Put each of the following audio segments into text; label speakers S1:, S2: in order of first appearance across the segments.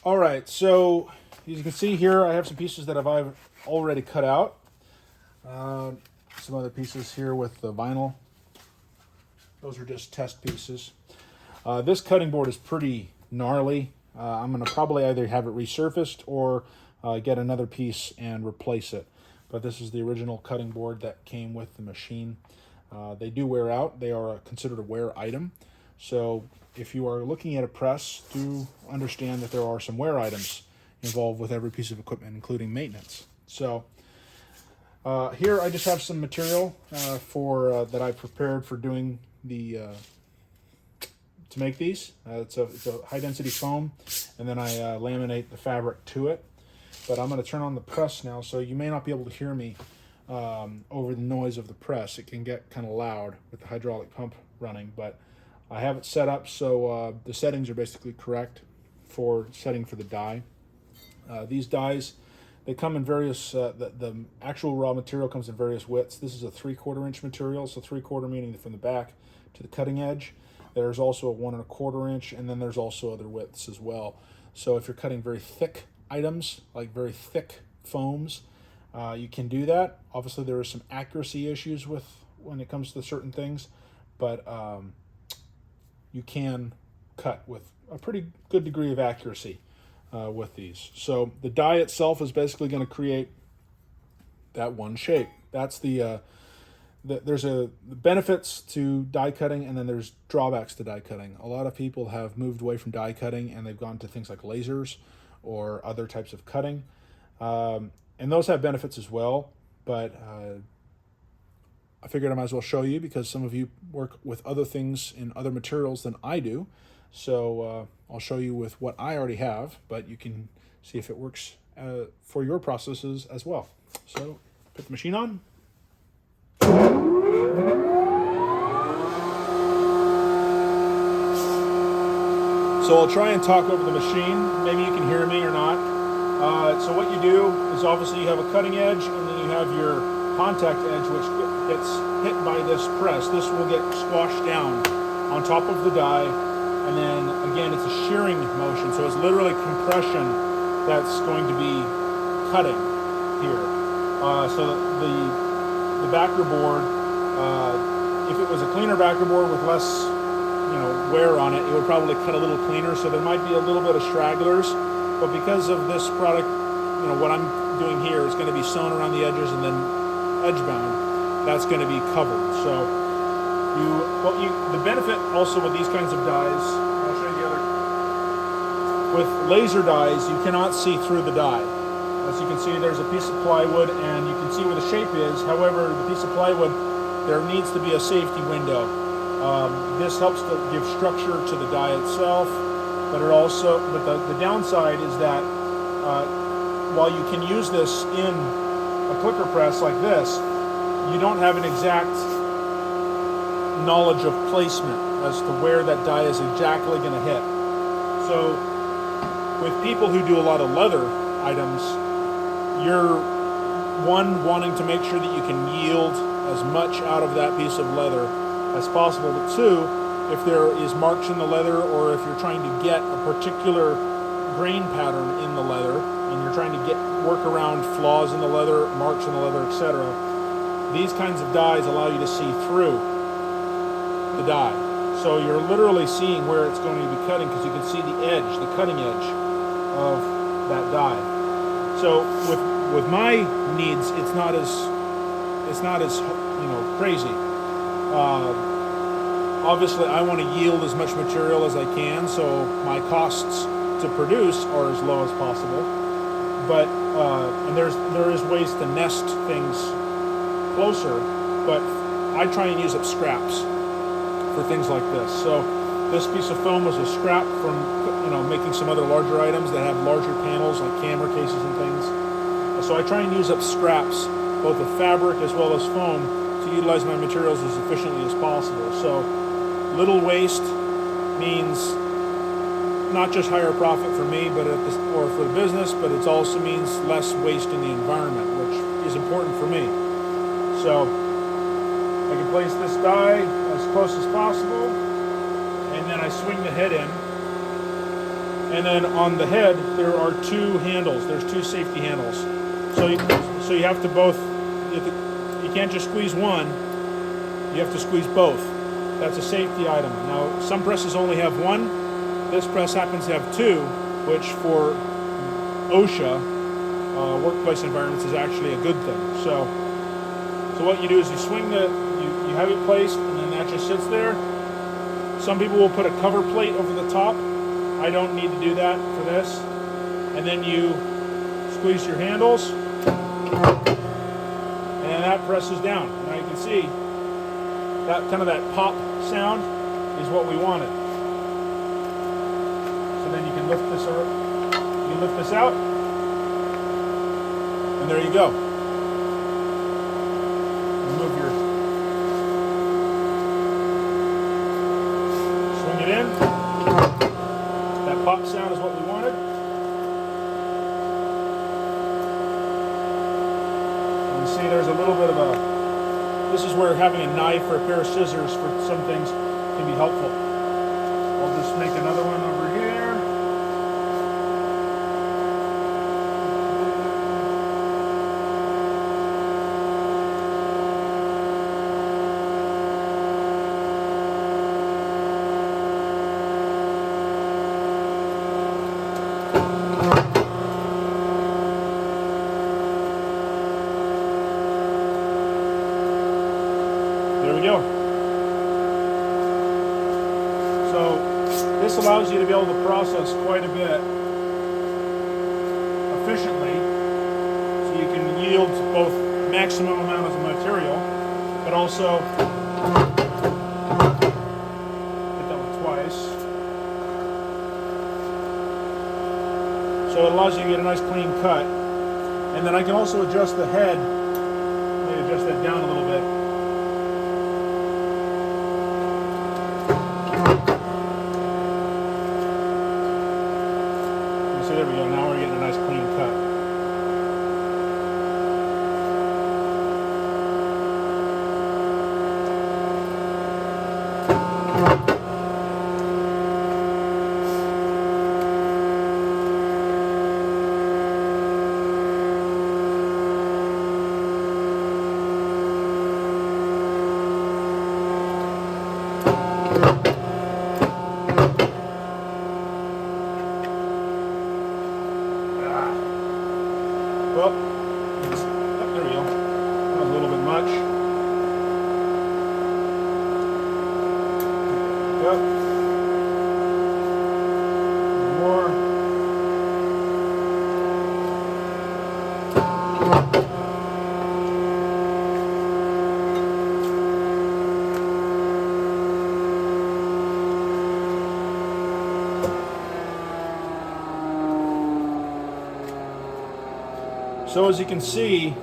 S1: All right, so as you can see here, I have some pieces that I've already cut out. Some other pieces here with the vinyl. Those are just test pieces. This cutting board is pretty gnarly. I'm going to probably either have it resurfaced or get another piece and replace it. But this is the original cutting board that came with the machine. They do wear out. They are considered a wear item. So if you are looking at a press, do understand that there are some wear items involved with every piece of equipment, including maintenance. So here I just have some material that I prepared for doing the to make these. It's a high density foam, and then I laminate the fabric to it. But I'm going to turn on the press now, so you may not be able to hear me over the noise of the press. It can get kind of loud with the hydraulic pump running, but I have it set up so the settings are basically correct for setting for the die. These dies, they come in various, the actual raw material comes in various widths. This is a 3/4 inch material, so 3/4 meaning from the back to the cutting edge. There's also a 1 1/4 inch, and then there's also other widths as well. So if you're cutting very thick items, like very thick foams, you can do that. Obviously there are some accuracy issues with when it comes to certain things, but you can cut with a pretty good degree of accuracy with these. So the die itself is basically going to create that one shape. That's there's the benefits to die cutting, and then there's drawbacks to die cutting. A lot of people have moved away from die cutting and they've gone to things like lasers or other types of cutting. And those have benefits as well, but I figured I might as well show you because some of you work with other things in other materials than I do. So I'll show you with what I already have, but you can see if it works for your processes as well. So put the machine on. So I'll try and talk over the machine. Maybe you can hear me or not. So what you do is obviously you have a cutting edge, and then you have your contact edge, which gets hit by this press. This will get squashed down on top of the die, and then again it's a shearing motion, so it's literally compression that's going to be cutting here. So the backer board, if it was a cleaner backer board with less wear on it, it would probably cut a little cleaner, so there might be a little bit of stragglers, but because of this product, what I'm doing here is going to be sewn around the edges and then edge bound. That's going to be covered. So the benefit also with these kinds of dies, I'll show you the other. With laser dies, you cannot see through the die. As you can see, there's a piece of plywood and you can see where the shape is. However, the piece of plywood, there needs to be a safety window. This helps to give structure to the die itself, but the downside is that while you can use this in a clicker press like this, you don't have an exact knowledge of placement as to where that die is exactly going to hit. So with people who do a lot of leather items, you're wanting to make sure that you can yield as much out of that piece of leather as possible, but two, if there is marks in the leather, or if you're trying to get a particular grain pattern in the leather and you're trying to work around flaws in the leather, marks in the leather, etc., these kinds of dies allow you to see through the die. So you're literally seeing where it's going to be cutting because you can see the edge, the cutting edge of that die. So with my needs, it's not as crazy. Obviously, I want to yield as much material as I can, so my costs to produce are as low as possible. But and there is ways to nest things closer, but I try and use up scraps for things like this. So this piece of foam was a scrap from making some other larger items that have larger panels like camera cases and things. So I try and use up scraps, both of fabric as well as foam, to utilize my materials as efficiently as possible. So little waste means not just higher profit for me, or for the business, but it also means less waste in the environment, which is important for me. So I can place this die as close as possible, and then I swing the head in, And then on the head, there are two handles. There's two safety handles. So you have to both, you can't just squeeze one, you have to squeeze both. That's a safety item. Now, some presses only have one. This press happens to have two, which for OSHA, workplace environments, is actually a good thing. So what you do is you swing you have it placed, and then that just sits there. Some people will put a cover plate over the top. I don't need to do that for this. And then you squeeze your handles, and that presses down. Now you can see that kind of that pop sound is what we wanted. So then you can lift this out, and there you go. Remove swing it in. That pop sound is what we wanted. And you see there's a little bit of this is where having a knife or a pair of scissors for some things can be helpful. I'll just make another one over here. There we go. So this allows you to be able to process quite a bit efficiently, so you can yield both maximum amount of material, but also hit that one twice. So it allows you to get a nice clean cut. And then I can also adjust the head. Let me adjust that down a little bit. So there we go, now we're getting a nice clean cut. Well, there we go. That was a little bit much. Yep. More. So as you can see,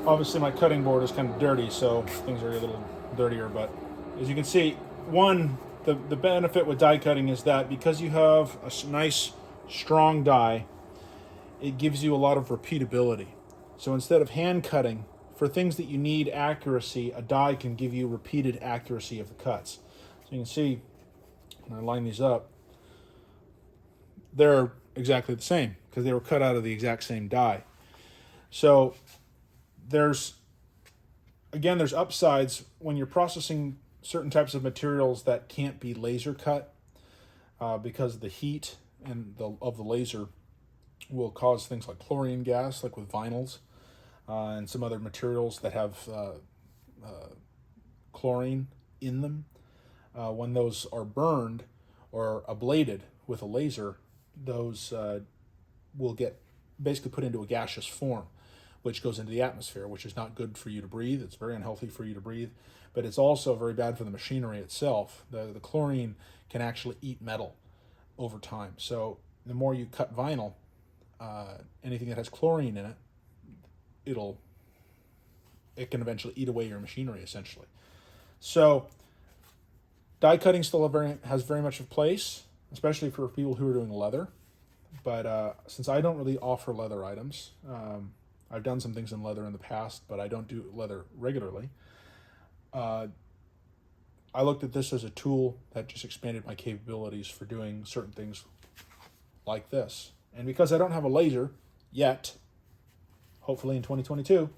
S1: obviously my cutting board is kind of dirty, so things are a little dirtier, but as you can see, the benefit with die cutting is that because you have a nice strong die, it gives you a lot of repeatability. So instead of hand cutting, for things that you need accuracy, a die can give you repeated accuracy of the cuts. So you can see, when I line these up, they're exactly the same because they were cut out of the exact same die. So there's upsides when you're processing certain types of materials that can't be laser cut because the heat of the laser will cause things like chlorine gas, like with vinyls, and some other materials that have chlorine in them. When those are burned or ablated with a laser, those will get basically put into a gaseous form, which goes into the atmosphere, which is not good for you to breathe. It's very unhealthy for you to breathe, but it's also very bad for the machinery itself. The chlorine can actually eat metal over time. So the more you cut vinyl, anything that has chlorine in it, it can eventually eat away your machinery, essentially. So die cutting still has very much a place, especially for people who are doing leather. But since I don't really offer leather items, I've done some things in leather in the past, but I don't do leather regularly. I looked at this as a tool that just expanded my capabilities for doing certain things like this. And because I don't have a laser yet, hopefully in 2022,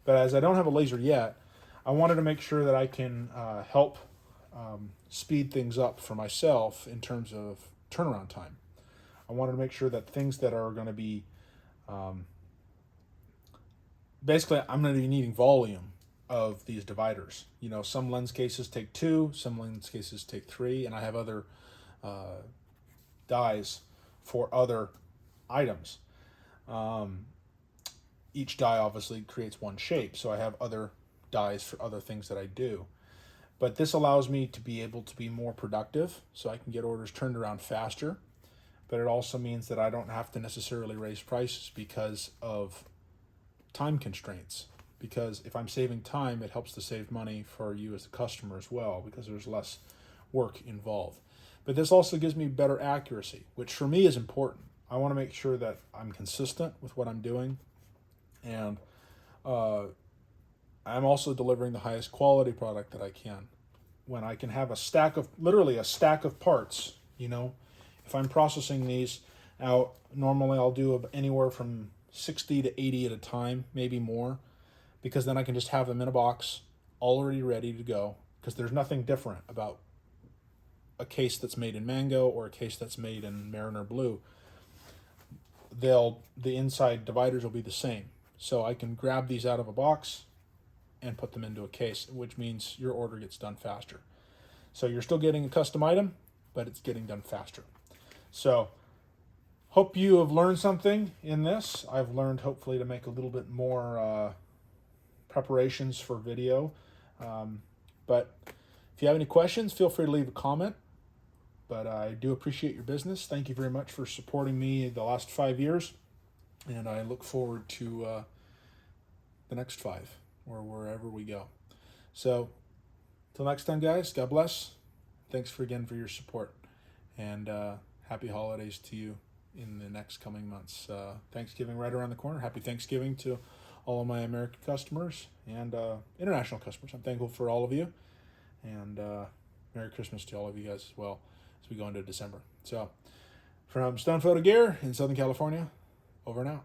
S1: but as I don't have a laser yet, I wanted to make sure that I can help speed things up for myself in terms of turnaround time. I wanted to make sure that things that are going to be, basically I'm going to be needing volume of these dividers. You know, some lens cases take 2, some lens cases take 3, and I have other dies for other items. Each die obviously creates one shape, so I have other dies for other things that I do. But this allows me to be able to be more productive, so I can get orders turned around faster. But it also means that I don't have to necessarily raise prices because of time constraints. Because if I'm saving time, it helps to save money for you as the customer as well, because there's less work involved. But this also gives me better accuracy, which for me is important. I want to make sure that I'm consistent with what I'm doing, and I'm also delivering the highest quality product that I can. When I can have a stack of, literally a stack of parts, you know, if I'm processing these out, normally I'll do anywhere from 60 to 80 at a time, maybe more, because then I can just have them in a box already ready to go, because there's nothing different about a case that's made in mango or a case that's made in Mariner Blue. The inside dividers will be the same. So I can grab these out of a box and put them into a case, which means your order gets done faster. So you're still getting a custom item, but it's getting done faster. So hope you have learned something in this. I've learned hopefully to make a little bit more preparations for video. But if you have any questions, feel free to leave a comment. But I do appreciate your business. Thank you very much for supporting me the last 5 years. And I look forward to the next 5 or wherever we go. So till next time, guys, God bless. Thanks again for your support. And happy holidays to you in the next coming months. Thanksgiving right around the corner. Happy Thanksgiving to all of my American customers and international customers. I'm thankful for all of you. And Merry Christmas to all of you guys as well as we go into December. So from Stone Photo Gear in Southern California, over and out.